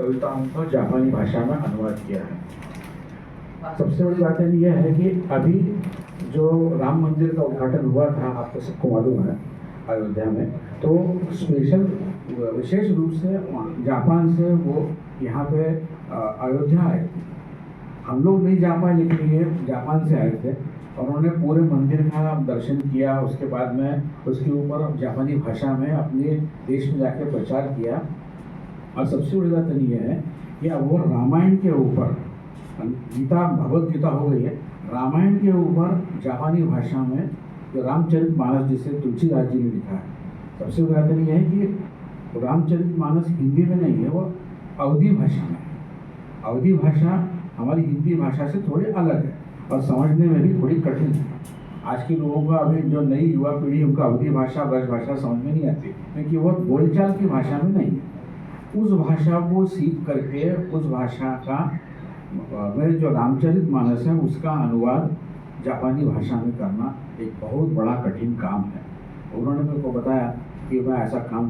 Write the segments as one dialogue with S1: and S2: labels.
S1: कविताओं का जापानी भाषा में अनुवाद किया है। सबसे बड़ी बात यह है कि अभी जो राम मंदिर का उद्घाटन हुआ था, आपको सबको मालूम है, अयोध्या में, तो स्पेशल विशेष रूप से जापान से वो यहाँ पे अयोध्या आए थे। हम लोग नहीं जा पाए, लेकिन ये जापान से आए थे और उन्होंने पूरे मंदिर का दर्शन किया। उसके बाद में उसके ऊपर जापानी भाषा में अपने देश में जाके प्रचार किया। और सबसे बड़ी बात यह है कि अब वो रामायण के ऊपर, गीता भगवद गीता हो गई है, रामायण के ऊपर जापानी भाषा में जो रामचरितमानस जिसे तुलसीदास जी ने लिखा है। सबसे बड़ी बात यह है कि रामचरितमानस हिंदी में नहीं है, वो अवधी भाषा में है। अवधी भाषा हमारी हिंदी भाषा से थोड़ी अलग है और समझने में भी थोड़ी कठिन है। आज के लोगों का, अभी जो नई युवा पीढ़ी, उनका अवधी भाषा, ब्रज भाषा समझ में नहीं आती, क्योंकि वो बोलचाल की भाषा में नहीं है। उस भाषा को सीख करके उस भाषा का में जो रामचरितमानस है उसका अनुवाद जापानी भाषा में करना एक बहुत बड़ा कठिन काम है। उन्होंने मेरे को बताया कि मैं ऐसा काम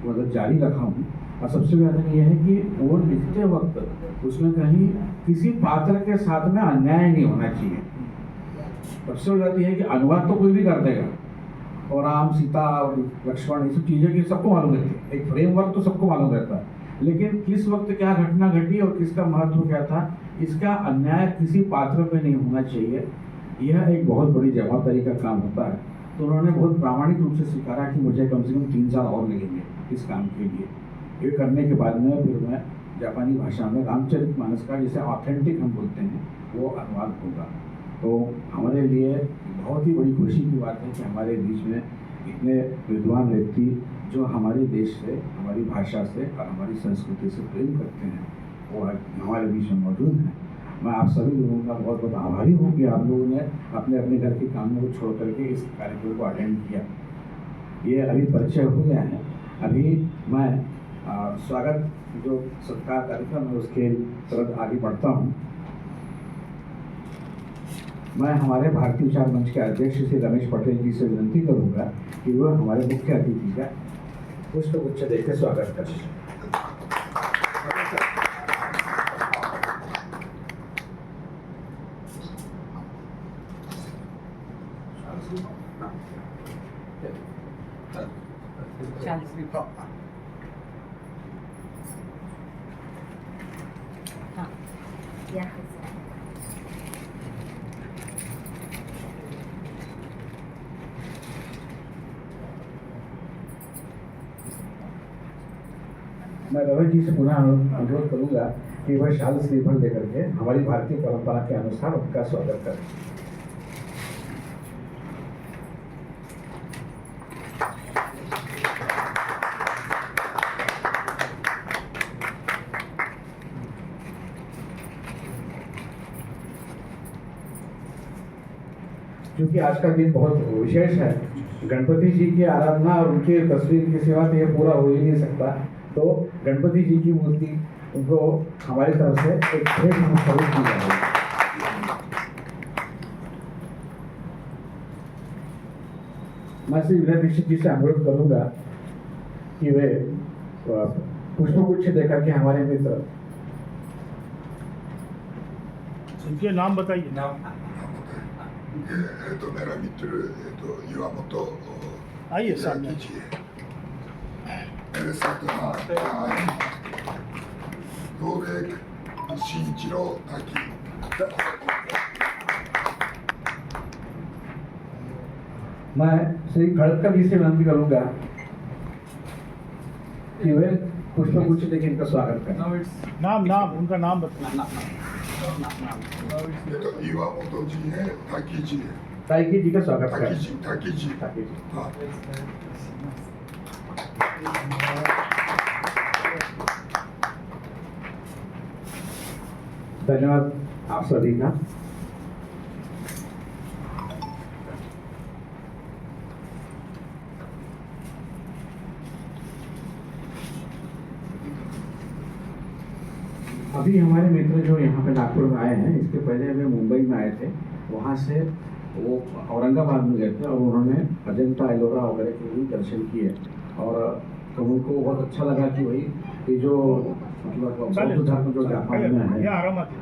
S1: मतलब जारी रखा हूँ। और सबसे ज़्यादा ये है कि वो लिखते वक्त उसमें कहीं किसी पात्र के साथ में अन्याय नहीं होना चाहिए। सबसे बड़ी बात यह है कि अनुवाद तो कोई भी कर देगा, और राम, सीता और लक्ष्मण, ये सब चीज़ें की सबको मालूम रहती है, एक फ्रेमवर्क तो सबको मालूम रहता है, लेकिन किस वक्त क्या घटना घटी और किसका महत्व क्या था, इसका अन्याय किसी पात्र पे नहीं होना चाहिए। यह एक बहुत बड़ी जवाबदारी का काम होता है। तो उन्होंने बहुत प्रामाणिक रूप से स्वीकारा कि मुझे कम से कम 3 साल और लगेंगे इस काम के लिए। ये करने के बाद में फिर मैं जापानी भाषा में रामचरितमानस का, जिसे ऑथेंटिक हम बोलते हैं, वो अनुवाद होगा। तो हमारे लिए बहुत ही बड़ी खुशी की बात है कि हमारे बीच में इतने विद्वान व्यक्ति जो हमारे देश से, हमारी भाषा से और हमारी संस्कृति से प्रेम करते हैं, वो हमारे बीच में मौजूद हैं। मैं आप सभी लोगों का बहुत बहुत आभारी हूँ कि आप लोगों ने अपने अपने घर के कामों को छोड़ करके इस कार्यक्रम को अटेंड किया। ये अभी परिचय हो गया है। अभी मैं स्वागत जो सत्कार कार्यक्रम है उसके तरफ आगे बढ़ता हूँ। मैं हमारे भारतीय विचार मंच के अध्यक्ष श्री रमेश पटेल जी से विनती करूँगा कि वह हमारे मुख्य अतिथि का पुष्पगुच्छ देकर स्वागत करें। मैं रवि जी से पुनः अनुरोध करूंगा कि वह शाल श्रीफल लेकर के हमारी भारतीय परंपरा के अनुसार उनका स्वागत करें। क्योंकि आज का दिन बहुत विशेष है, गणपति जी की आराधना और उनके तस्वीर की सेवा तो ये पूरा हो ही नहीं सकता। तो गणपति जी की मूर्ति उनको हमारी तरफ से एक भेंट समर्पित की जाएगी। मैं श्री विनय दीक्षित जी से अनुरोध करूंगा कि वे पुष्पगुच्छ देकर के हमारे मित्र,
S2: उनके नाम बताइए। नाम
S3: मेरा मित्र युवामोतो
S2: आइए सामने।
S3: मेरे साथ दोरेक शिंचिरो ताकी।
S1: मैं श्री खड़गकर जी से विनती करूंगा कि वे पुष्पगुच्छ देकर इनका स्वागत करें।
S2: नाम उनका नाम बताइए।
S3: युवामोतो जी है, ताकी जी है।
S1: ताकी जी का स्वागत करें।
S3: ताकी जी। हाँ।
S1: धन्यवाद आप सभी का। अभी हमारे मित्र जो यहाँ पे नागपुर में आए हैं, इसके पहले वे मुंबई में आए थे, वहाँ से वो औरंगाबाद में गए थे और उन्होंने अजंता एलोरा वगैरह के भी दर्शन किए और तो उनको बहुत अच्छा लगा कि भाई ये जो मतलब बौद्ध धर्म जो जापान में
S2: ये
S1: है,
S2: आरामात आहे.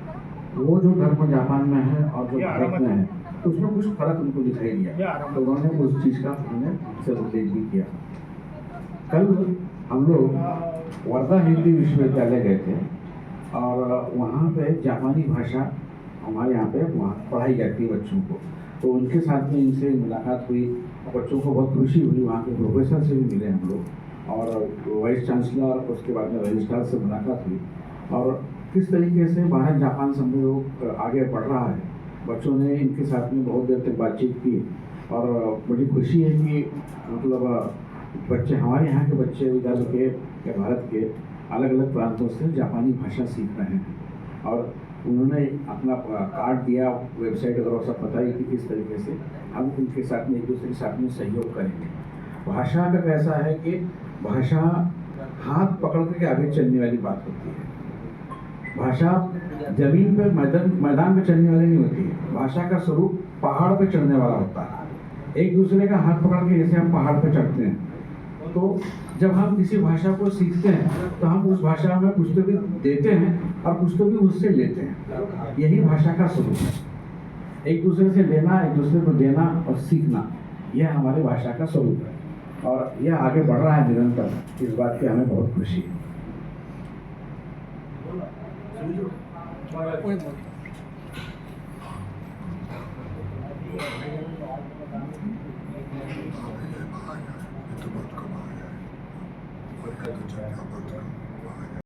S1: वो जो धर्म जापान में है और जो
S2: ये
S1: भारत
S2: आरामत
S1: में
S2: है.
S1: है, तो उसमें कुछ फर्क उनको दिखाई
S2: ये
S1: दिया,
S2: आरामत
S1: तो उन्होंने उस चीज़ का उन्होंने से उल्लेख भी किया. कल हम लोग वर्धा हिंदी विश्वविद्यालय गए थे और वहाँ पे जापानी भाषा हमारे यहाँ पे वहाँ पढ़ाई जाती है बच्चों को, तो उनके साथ में इनसे मुलाकात हुई और बच्चों को बहुत खुशी हुई. वहाँ के प्रोफेसर से भी मिले हम लोग और वाइस चांसलर, उसके बाद में रजिस्ट्रार से मुलाकात हुई और किस तरीके से भारत जापान संबंध आगे बढ़ रहा है. बच्चों ने इनके साथ में बहुत देर तक बातचीत की और मुझे खुशी है कि मतलब बच्चे, हमारे यहाँ के बच्चे विदर्भ के या भारत के अलग अलग प्रांतों से जापानी भाषा सीख रहे हैं और उन्होंने अपना कार्ड दिया, वेबसाइट वगैरह सब बताई कि किस तरीके से हम उनके साथ में एक दूसरे के साथ में सहयोग करेंगे. भाषा का कैसा है कि भाषा हाथ पकड़ के आगे चलने वाली बात होती है. भाषा जमीन पर मैदान पे चलने वाली नहीं होती है. भाषा का स्वरूप पहाड़ पे चढ़ने वाला होता है. एक दूसरे का हाथ पकड़ के जैसे हम पहाड़ पे चढ़ते हैं, तो जब हम किसी भाषा को सीखते हैं तो हम उस भाषा में कुछ तो भी देते हैं और कुछ तो भी उससे लेते हैं. यही भाषा का स्वरूप है, एक दूसरे से लेना, एक दूसरे को देना और सीखना. यह हमारी भाषा का स्वरूप है और यह आगे बढ़ रहा है निरंतर. इस बात की हमें बहुत खुशी है.
S3: itu buat kemarin. Mereka kerja buat kemarin.